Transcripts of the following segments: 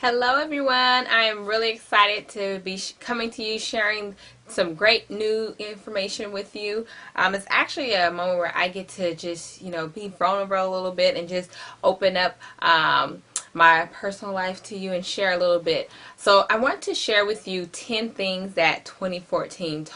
Hello everyone, I am really excited to be coming to you sharing some great new information with you. It's actually a moment where I get to just, be vulnerable a little bit and just open up my personal life to you and share a little bit. So I want to share with you 10 things that 2014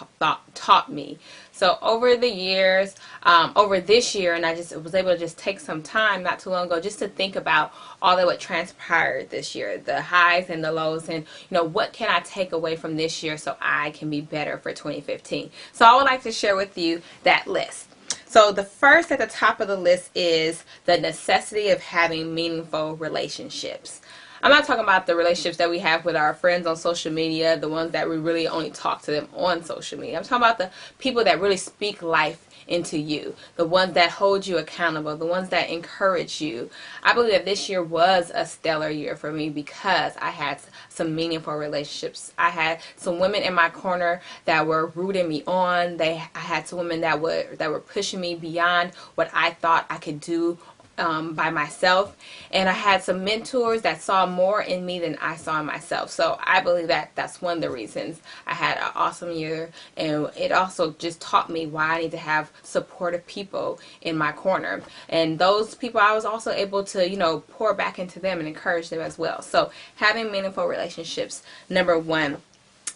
taught me. So over the years, over this year, and I just was able to just take some time not too long ago just to think about all that what transpired this year, the highs and the lows, and what can I take away from this year so I can be better for 2015. So I would like to share with you that list. So the first at the top of the list is the necessity of having meaningful relationships. I'm not talking about the relationships that we have with our friends on social media, the ones that we really only talk to them on social media. I'm talking about the people that really speak life into you, the ones that hold you accountable, the ones that encourage you. I believe that this year was a stellar year for me because I had some meaningful relationships. I had some women in my corner that were rooting me on. I had some women that were pushing me beyond what I thought I could do by myself, and I had some mentors that saw more in me than I saw in myself. So I believe that that's one of the reasons I had an awesome year, and it also just taught me why I need to have supportive people in my corner, and those people I was also able to pour back into them and encourage them as well. So having meaningful relationships, number one,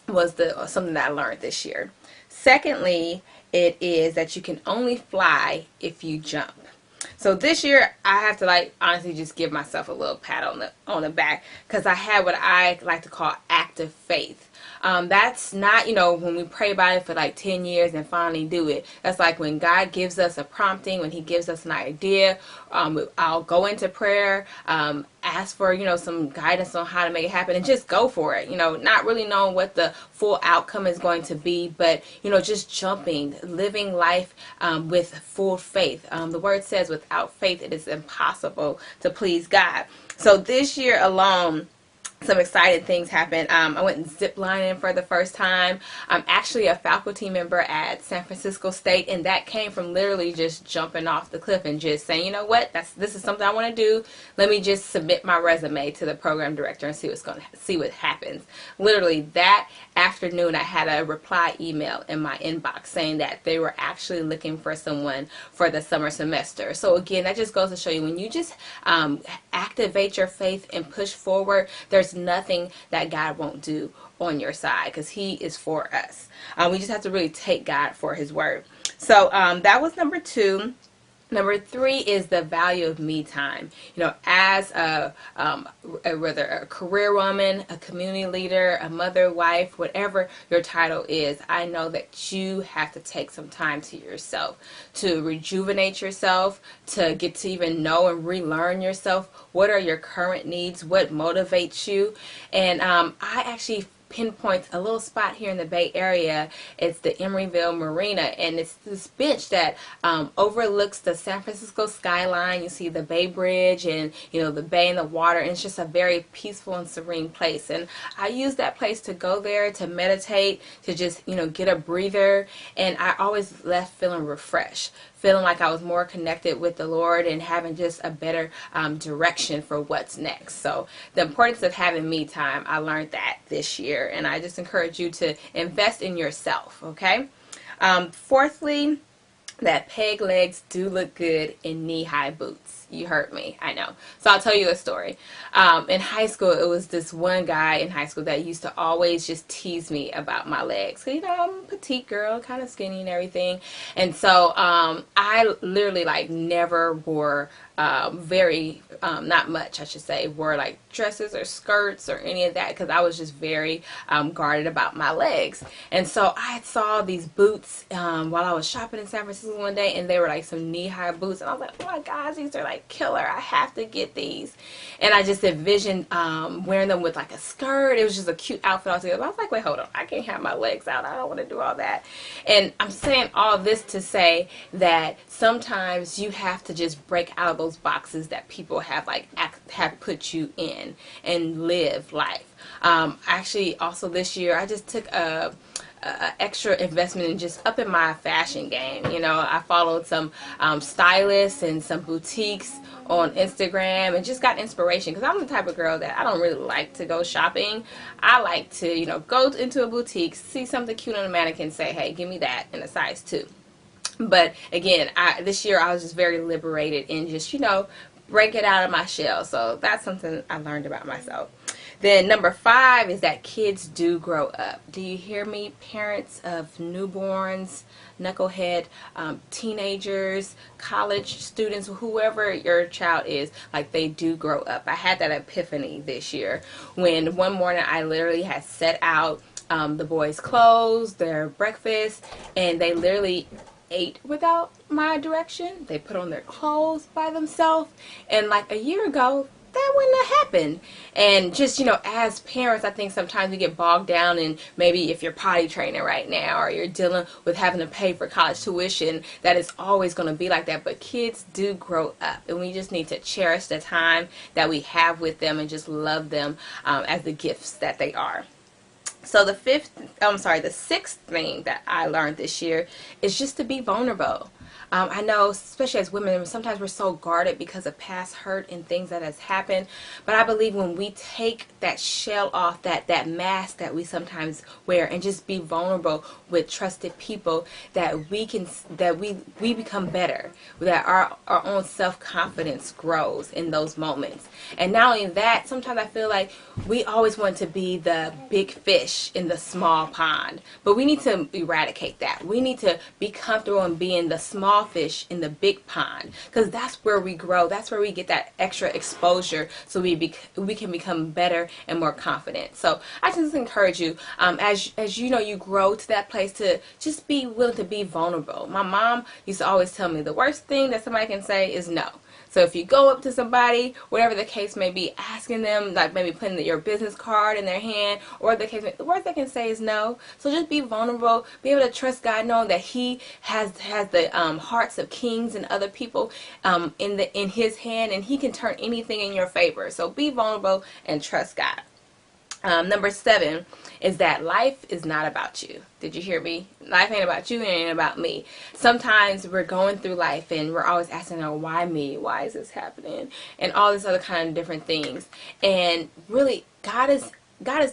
was something that I learned this year. Secondly, it is that you can only fly if you jump. So this year, I have to honestly just give myself a little pat on the back because I had what I like to call active faith. That's not, when we pray about it for 10 years and finally do it. That's like when God gives us a prompting, when he gives us an idea, I'll go into prayer, ask for, some guidance on how to make it happen and just go for it. Not really knowing what the full outcome is going to be, but, just jumping, living life with full faith. The word says without faith, it is impossible to please God. So this year alone, some exciting things happened. I went zip lining for the first time. I'm actually a faculty member at San Francisco State, and that came from literally just jumping off the cliff and just saying, you know what, this is something I want to do. Let me just submit my resume to the program director and see what happens. Literally that afternoon, I had a reply email in my inbox saying that they were actually looking for someone for the summer semester. So again, that just goes to show you when you just activate your faith and push forward, there's nothing that God won't do on your side because he is for us. We just have to really take God for his word. So that was number two. Number three is the value of me time. As whether a career woman, a community leader, a mother, wife, whatever your title is, I know that you have to take some time to yourself, to rejuvenate yourself, to get to even know and relearn yourself. What are your current needs? What motivates you? And I actually pinpoints a little spot here in the Bay Area. It's the Emeryville Marina, and it's this bench that overlooks the San Francisco skyline. You see the Bay Bridge and the bay and the water, and it's just a very peaceful and serene place. And I use that place to go there to meditate, to just get a breather, and I always left feeling refreshed, feeling like I was more connected with the Lord and having just a better direction for what's next. So the importance of having me time, I learned that this year, and I just encourage you to invest in yourself, okay? Fourthly, that peg legs do look good in knee-high boots. You heard me, I know. So I'll tell you a story. In high school, it was this one guy in high school that used to always just tease me about my legs. So, I'm a petite girl, kind of skinny and everything. And so I literally never wore not much, I should say, wore dresses or skirts or any of that because I was just very guarded about my legs. And so I saw these boots while I was shopping in San Francisco one day, and they were some knee-high boots, and I was like, oh my gosh, these are killer. I have to get these. And I just envisioned wearing them with a skirt. It was just a cute outfit altogether. I was like, wait, hold on, I can't have my legs out. I don't want to do all that. And I'm saying all this to say that sometimes you have to just break out of those boxes that people have have put you in and live life. Actually, also this year, I just took a extra investment in just up in my fashion game. You know, I followed some stylists and some boutiques on Instagram and just got inspiration, because I'm the type of girl that I don't really like to go shopping. I like to, you know, go into a boutique, see something cute on a mannequin, say, hey, give me that in a size 2. But again, this year I was just very liberated in just, you know, break it out of my shell. So that's something I learned about myself. Then number 5 is that kids do grow up. Do you hear me? Parents of newborns, knucklehead, teenagers, college students, whoever your child is, like, they do grow up. I had that epiphany this year when one morning I literally had set out the boys' clothes, their breakfast, and they literally ate without my direction. They put on their clothes by themselves, and like a year ago that wouldn't have happened. And just, you know, as parents, I think sometimes we get bogged down in maybe if you're potty training right now, or you're dealing with having to pay for college tuition, that it's always going to be like that. But kids do grow up, and we just need to cherish the time that we have with them and just love them as the gifts that they are. So the sixth thing that I learned this year is just to be vulnerable. I know, especially as women, sometimes we're so guarded because of past hurt and things that has happened. But I believe when we take that shell off, that mask that we sometimes wear, and just be vulnerable with trusted people, that we become better. That our own self-confidence grows in those moments. And not only that, sometimes I feel like we always want to be the big fish in the small pond. But we need to eradicate that. We need to be comfortable in being the small fish in the big pond, because that's where we grow. That's where we get that extra exposure, so we can become better and more confident. So I just encourage you, as you know, you grow to that place, to just be willing to be vulnerable. My mom used to always tell me the worst thing that somebody can say is no. So if you go up to somebody, whatever the case may be, asking them, like maybe putting your business card in their hand, or the worst they can say is no. So just be vulnerable, be able to trust God, knowing that He has the hearts of kings and other people in His hand, and He can turn anything in your favor. So be vulnerable and trust God. Number 7 is that life is not about you. Did you hear me? Life ain't about you, it ain't about me. Sometimes we're going through life and we're always asking, oh, why me? Why is this happening? And all this other kind of different things. And really, God is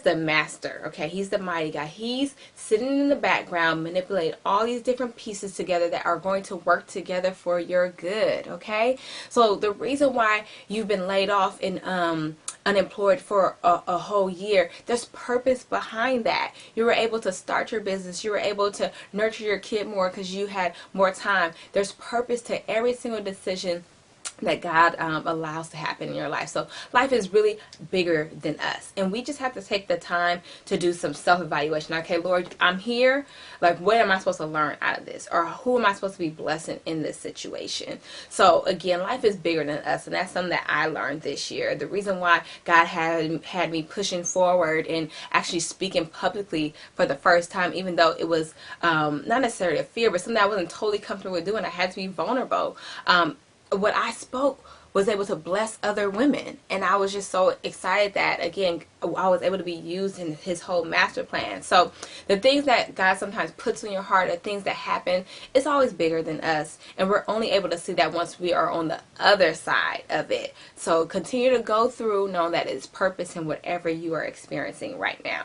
the master, okay? He's the mighty God. He's sitting in the background, manipulating all these different pieces together that are going to work together for your good, okay? So the reason why you've been laid off and unemployed for a whole year, there's purpose behind that. You were able to start your business. You were able to nurture your kid more because you had more time. There's purpose to every single decision that God allows to happen in your life. So life is really bigger than us, and we just have to take the time to do some self-evaluation. Okay, Lord, I'm here. Like, what am I supposed to learn out of this? Or who am I supposed to be blessing in this situation? So again, life is bigger than us, and that's something that I learned this year. The reason why God had me pushing forward and actually speaking publicly for the first time, even though it was not necessarily a fear, but something I wasn't totally comfortable with doing. I had to be vulnerable. What I spoke was able to bless other women, and I was just so excited that, again, I was able to be used in His whole master plan. So the things that God sometimes puts in your heart, the things that happen, it's always bigger than us, and we're only able to see that once we are on the other side of it. So continue to go through, knowing that it's purpose in whatever you are experiencing right now.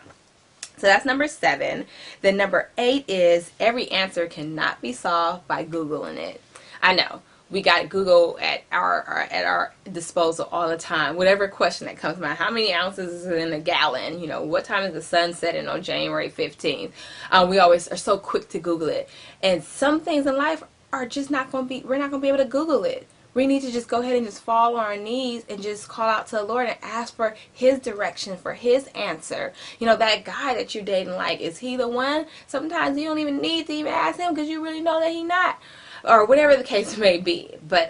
So that's number 7. Then number 8 is every answer cannot be solved by Googling it. I know. We got Google at our disposal all the time. Whatever question that comes to mind. How many ounces is in a gallon? You know, what time is the sun setting on January 15th? We always are so quick to Google it. And some things in life are just not going to be, we're not going to be able to Google it. We need to just go ahead and just fall on our knees and just call out to the Lord and ask for His direction, for His answer. You know, that guy that you're dating, like, is he the one? Sometimes you don't even need to even ask him because you really know that he's not. Or whatever the case may be. But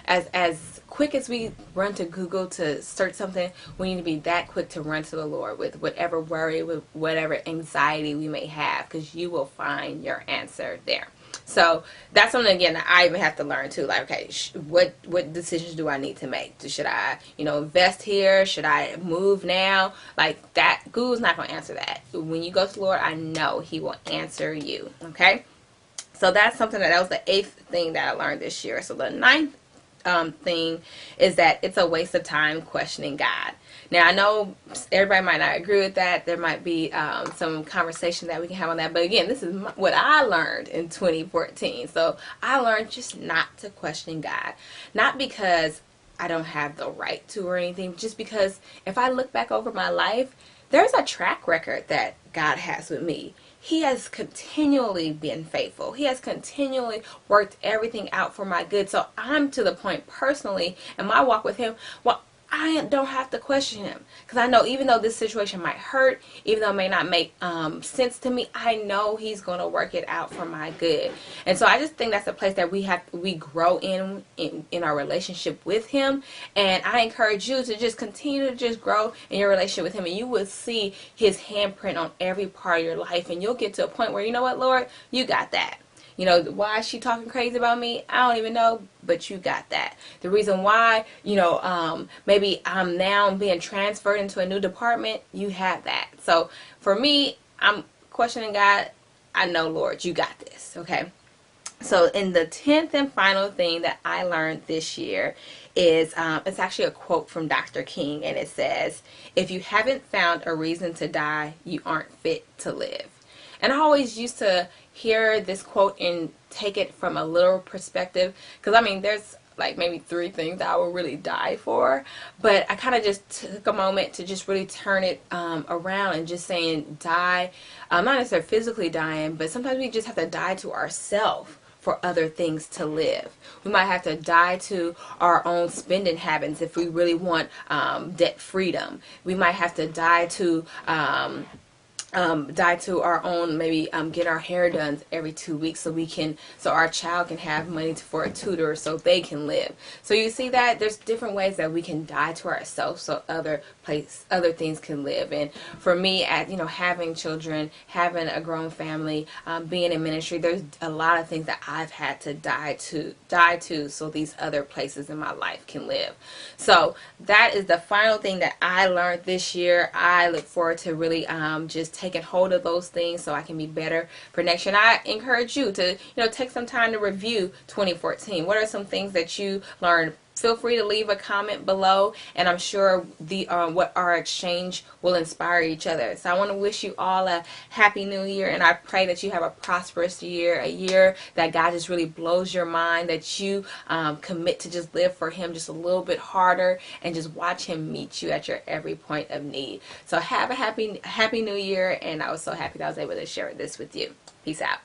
as quick as we run to Google to search something, we need to be that quick to run to the Lord with whatever worry, with whatever anxiety we may have, because you will find your answer there. So that's something, again, that I even have to learn too. Like, okay, what decisions do I need to make? Should I, invest here? Should I move now? Like that, Google's not going to answer that. When you go to the Lord, I know He will answer you. Okay. So that's something that was the 8th thing that I learned this year. So the 9th thing is that it's a waste of time questioning God. Now, I know everybody might not agree with that. There might be some conversation that we can have on that. But again, this is what I learned in 2014. So I learned just not to question God. Not because I don't have the right to or anything. Just because if I look back over my life, there's a track record that God has with me. He has continually been faithful. He has continually worked everything out for my good. So I'm to the point personally in my walk with Him, well, I don't have to question Him. Because I know even though this situation might hurt, even though it may not make sense to me, I know He's going to work it out for my good. And so I just think that's a place that we grow in our relationship with Him. And I encourage you to just continue to just grow in your relationship with Him. And you will see His handprint on every part of your life. And you'll get to a point where, you know what, Lord, you got that. Why is she talking crazy about me? I don't even know, but you got that. The reason why, maybe I'm now being transferred into a new department, you have that. So for me, I'm questioning God. I know, Lord, you got this. Okay. So in the 10th and final thing that I learned this year is, it's actually a quote from Dr. King, and it says, "If you haven't found a reason to die, you aren't fit to live." And I always used to hear this quote and take it from a literal perspective. Because, there's like maybe 3 things that I would really die for. But I kind of just took a moment to just really turn it around and just saying die. Not necessarily physically dying, but sometimes we just have to die to ourselves for other things to live. We might have to die to our own spending habits if we really want debt freedom. We might have to die to our own, maybe get our hair done every 2 weeks so our child can have money for a tutor so they can live. So you see that there's different ways that we can die to ourselves so other things can live. And for me, having children, having a grown family, being in ministry, there's a lot of things that I've had to die to so these other places in my life can live. So that is the final thing that I learned this year. I look forward to really just taking hold of those things so I can be better for next year. And I encourage you to, take some time to review 2014. What are some things that you learned? Feel free to leave a comment below, and I'm sure what our exchange will inspire each other. So I want to wish you all a happy new year, and I pray that you have a prosperous year, a year that God just really blows your mind, that you commit to just live for Him just a little bit harder and just watch Him meet you at your every point of need. So have a happy new year, and I was so happy that I was able to share this with you. Peace out.